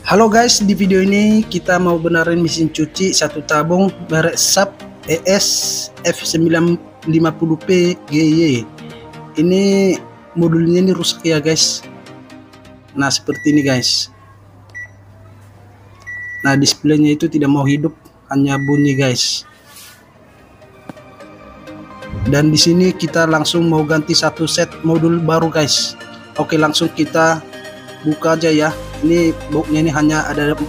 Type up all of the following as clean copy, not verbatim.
Halo guys, di video ini kita mau benerin mesin cuci satu tabung merek SAP ES F950P GY. Ini modulnya ini rusak ya guys. Nah seperti ini guys. Nah displaynya itu tidak mau hidup, hanya bunyi guys. Dan di sini kita langsung mau ganti satu set modul baru guys. Oke, langsung kita buka aja ya. Ini boxnya ini hanya ada 4.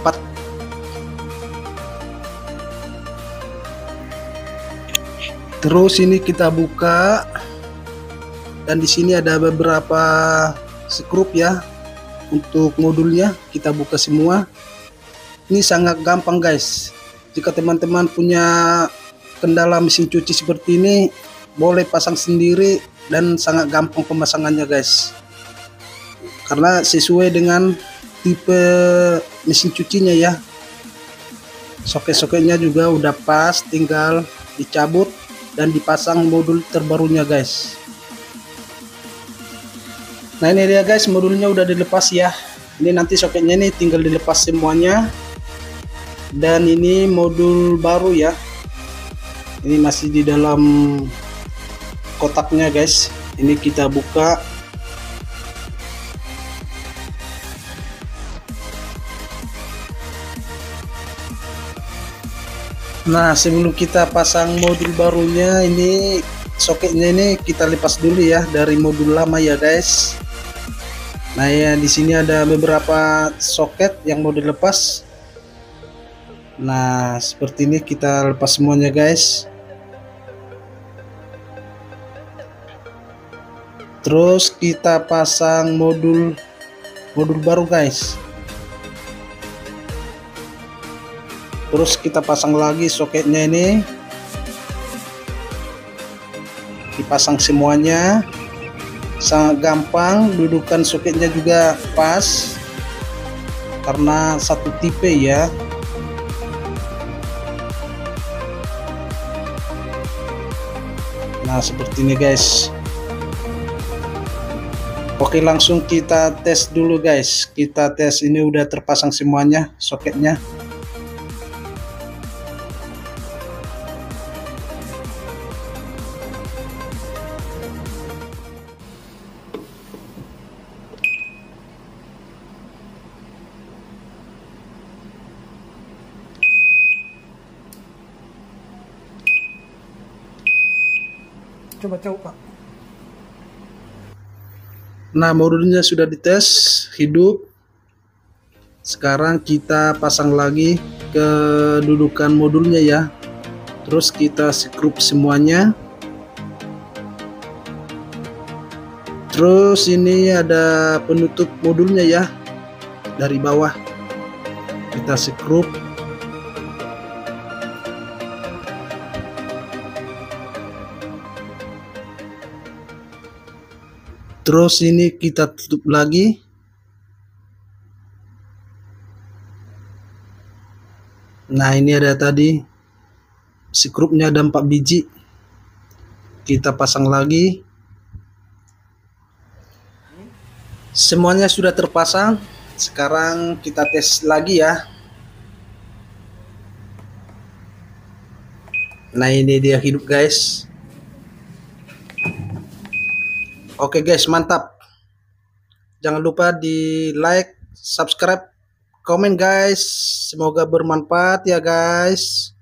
Terus ini kita buka, dan di sini ada beberapa skrup ya untuk modulnya. Kita buka semua. Ini sangat gampang guys. Jika teman-teman punya kendala mesin cuci seperti ini, boleh pasang sendiri dan sangat gampang pemasangannya guys. Karena sesuai dengan tipe mesin cucinya ya. Soket-soketnya juga udah pas, tinggal dicabut dan dipasang modul terbarunya guys. Nah ini dia guys, modulnya udah dilepas ya. Ini nanti soketnya ini tinggal dilepas semuanya. Dan ini modul baru ya. Ini masih di dalam kotaknya guys. Ini kita buka. Nah sebelum kita pasang modul barunya, ini soketnya ini kita lepas dulu ya dari modul lama ya guys. Nah ya, di sini ada beberapa soket yang mau dilepas. Nah seperti ini kita lepas semuanya guys. Terus kita pasang modul baru guys. Terus kita pasang lagi soketnya ini, dipasang semuanya, sangat gampang. Dudukan soketnya juga pas karena satu tipe ya. Nah seperti ini guys. Oke, langsung kita tes dulu guys. Kita tes, ini udah terpasang semuanya soketnya. Coba. Nah modulnya sudah dites hidup. Sekarang kita pasang lagi kedudukan modulnya ya. Terus kita skrup semuanya. Terus ini ada penutup modulnya ya, dari bawah kita skrup. Terus ini kita tutup lagi. Nah ini ada tadi skrupnya, ada 4 biji. Kita pasang lagi. Semuanya sudah terpasang. Sekarang kita tes lagi ya. Nah ini dia hidup guys. Oke guys, mantap. Jangan lupa di like, subscribe, komen guys. Semoga bermanfaat ya guys.